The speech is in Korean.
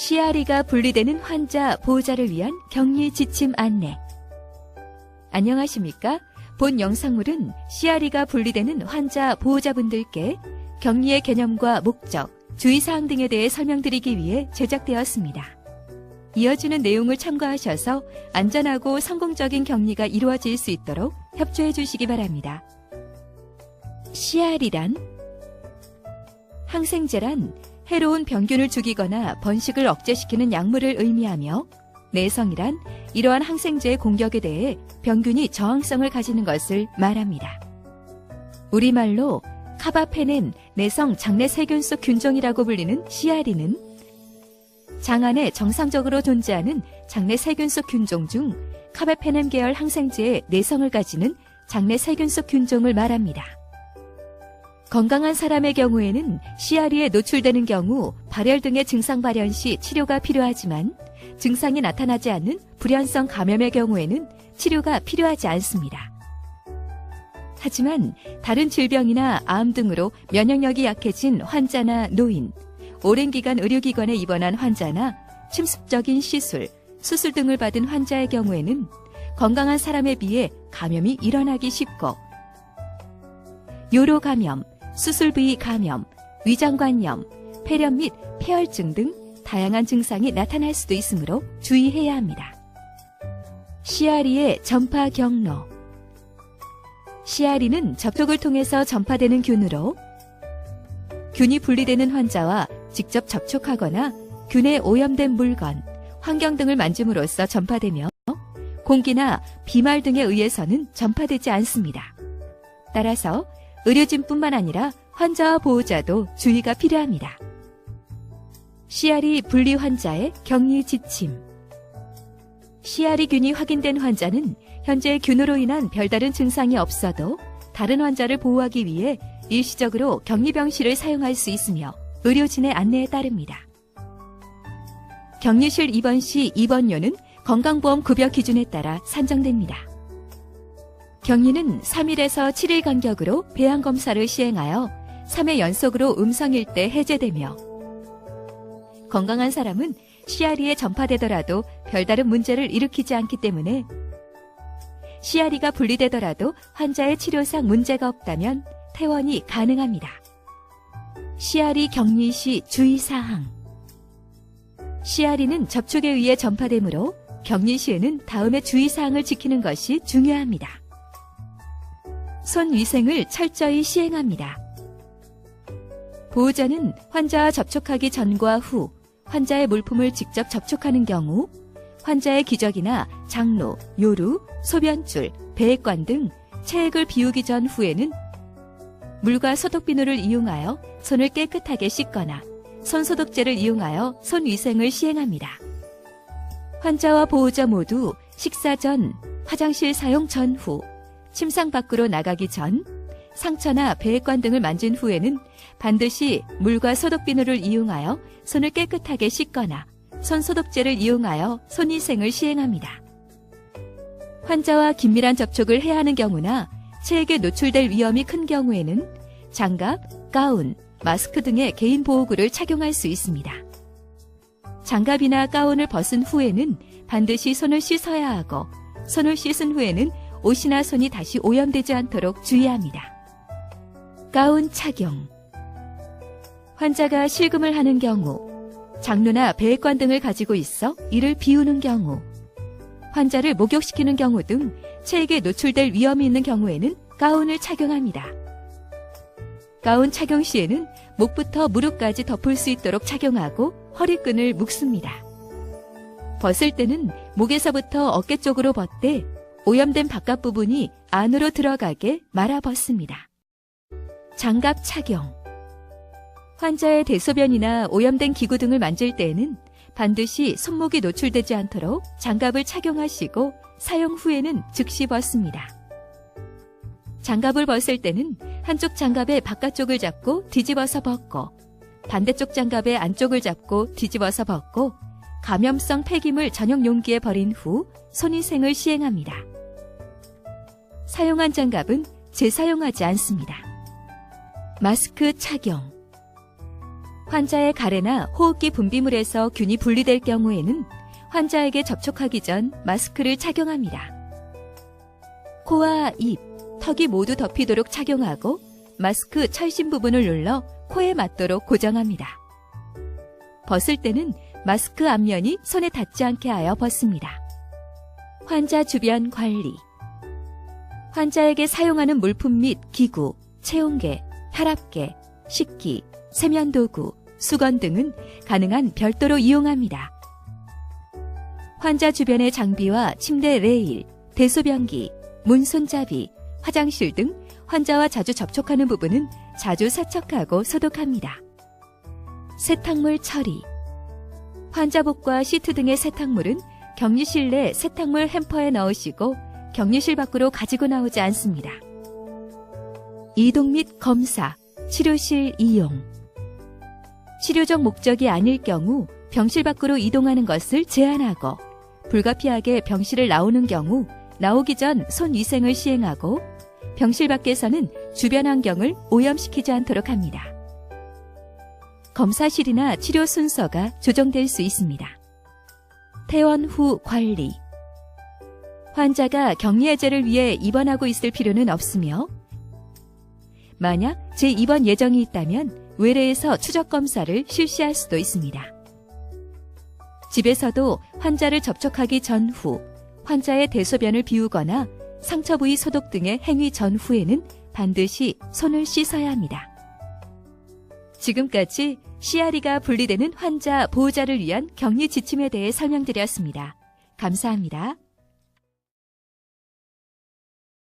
CRE가 분리되는 환자 보호자를 위한 격리 지침 안내. 안녕하십니까? 본 영상물은 CRE가 분리되는 환자 보호자분들께 격리의 개념과 목적, 주의사항 등에 대해 설명드리기 위해 제작되었습니다. 이어지는 내용을 참고하셔서 안전하고 성공적인 격리가 이루어질 수 있도록 협조해 주시기 바랍니다. CRE란 항생제란 해로운 병균을 죽이거나 번식을 억제시키는 약물을 의미하며, 내성이란 이러한 항생제의 공격에 대해 병균이 저항성을 가지는 것을 말합니다. 우리말로 카바페넨 내성 장내 세균속 균종이라고 불리는 CRE는 장 안에 정상적으로 존재하는 장내 세균속 균종 중 카바페넨 계열 항생제의 내성을 가지는 장내 세균속 균종을 말합니다. 건강한 사람의 경우에는 CRE에 노출되는 경우 발열 등의 증상 발현 시 치료가 필요하지만, 증상이 나타나지 않는 불연성 감염의 경우에는 치료가 필요하지 않습니다. 하지만 다른 질병이나 암 등으로 면역력이 약해진 환자나 노인, 오랜 기간 의료기관에 입원한 환자나 침습적인 시술, 수술 등을 받은 환자의 경우에는 건강한 사람에 비해 감염이 일어나기 쉽고, 요로 감염, 수술 부위 감염, 위장관염, 폐렴 및 폐혈증 등 다양한 증상이 나타날 수도 있으므로 주의해야 합니다. CRE의 전파 경로. CRE는 접촉을 통해서 전파되는 균으로, 균이 분리되는 환자와 직접 접촉하거나 균에 오염된 물건, 환경 등을 만짐으로써 전파되며, 공기나 비말 등에 의해서는 전파되지 않습니다. 따라서 의료진뿐만 아니라 환자와 보호자도 주의가 필요합니다. CRE 분리 환자의 격리 지침. CRE 균이 확인된 환자는 현재 균으로 인한 별다른 증상이 없어도 다른 환자를 보호하기 위해 일시적으로 격리병실을 사용할 수 있으며 의료진의 안내에 따릅니다. 격리실 입원 시 입원료는 건강보험 급여 기준에 따라 산정됩니다. 격리는 3일에서 7일 간격으로 배양검사를 시행하여 3회 연속으로 음성일 때 해제되며, 건강한 사람은 CRE에 전파되더라도 별다른 문제를 일으키지 않기 때문에 CRE가 분리되더라도 환자의 치료상 문제가 없다면 퇴원이 가능합니다. CRE 격리 시 주의사항. CRE는 접촉에 의해 전파되므로 격리 시에는 다음의 주의사항을 지키는 것이 중요합니다. 손 위생을 철저히 시행합니다. 보호자는 환자와 접촉하기 전과 후, 환자의 물품을 직접 접촉하는 경우, 환자의 기저귀나 장로, 요루, 소변줄, 배액관 등 체액을 비우기 전 후에는 물과 소독비누를 이용하여 손을 깨끗하게 씻거나 손소독제를 이용하여 손 위생을 시행합니다. 환자와 보호자 모두 식사 전, 화장실 사용 전후, 침상 밖으로 나가기 전, 상처나 배액관 등을 만진 후에는 반드시 물과 소독비누를 이용하여 손을 깨끗하게 씻거나 손소독제를 이용하여 손위생을 시행합니다. 환자와 긴밀한 접촉을 해야 하는 경우나 체액에 노출될 위험이 큰 경우에는 장갑, 가운, 마스크 등의 개인 보호구를 착용할 수 있습니다. 장갑이나 가운을 벗은 후에는 반드시 손을 씻어야 하고, 손을 씻은 후에는 옷이나 손이 다시 오염되지 않도록 주의합니다. 가운 착용. 환자가 실금을 하는 경우, 장루나 배액관 등을 가지고 있어 이를 비우는 경우, 환자를 목욕시키는 경우 등 체액에 노출될 위험이 있는 경우에는 가운을 착용합니다. 가운 착용 시에는 목부터 무릎까지 덮을 수 있도록 착용하고 허리끈을 묶습니다. 벗을 때는 목에서부터 어깨 쪽으로 벗되 오염된 바깥 부분이 안으로 들어가게 말아 벗습니다. 장갑 착용. 환자의 대소변이나 오염된 기구 등을 만질 때에는 반드시 손목이 노출되지 않도록 장갑을 착용하시고 사용 후에는 즉시 벗습니다. 장갑을 벗을 때는 한쪽 장갑의 바깥쪽을 잡고 뒤집어서 벗고, 반대쪽 장갑의 안쪽을 잡고 뒤집어서 벗고, 감염성 폐기물 전용 용기에 버린 후 손위생을 시행합니다. 사용한 장갑은 재사용하지 않습니다. 마스크 착용. 환자의 가래나 호흡기 분비물에서 균이 분리될 경우에는 환자에게 접촉하기 전 마스크를 착용합니다. 코와 입, 턱이 모두 덮이도록 착용하고 마스크 철심 부분을 눌러 코에 맞도록 고정합니다. 벗을 때는 마스크 앞면이 손에 닿지 않게 하여 벗습니다. 환자 주변 관리. 환자에게 사용하는 물품 및 기구, 체온계, 혈압계, 식기, 세면도구, 수건 등은 가능한 별도로 이용합니다. 환자 주변의 장비와 침대 레일, 대소변기, 문 손잡이, 화장실 등 환자와 자주 접촉하는 부분은 자주 세척하고 소독합니다. 세탁물 처리. 환자복과 시트 등의 세탁물은 격리실 내 세탁물 햄퍼에 넣으시고 격리실 밖으로 가지고 나오지 않습니다. 이동 및 검사, 치료실 이용. 치료적 목적이 아닐 경우 병실 밖으로 이동하는 것을 제한하고 불가피하게 병실을 나오는 경우 나오기 전 손위생을 시행하고 병실 밖에서는 주변 환경을 오염시키지 않도록 합니다. 검사실이나 치료 순서가 조정될 수 있습니다. 퇴원 후 관리. 환자가 격리해제를 위해 입원하고 있을 필요는 없으며 만약 재입원 예정이 있다면 외래에서 추적 검사를 실시할 수도 있습니다. 집에서도 환자를 접촉하기 전후 환자의 대소변을 비우거나 상처 부위 소독 등의 행위 전후에는 반드시 손을 씻어야 합니다. 지금까지 CRE가 분리되는 환자 보호자를 위한 격리 지침에 대해 설명드렸습니다. 감사합니다.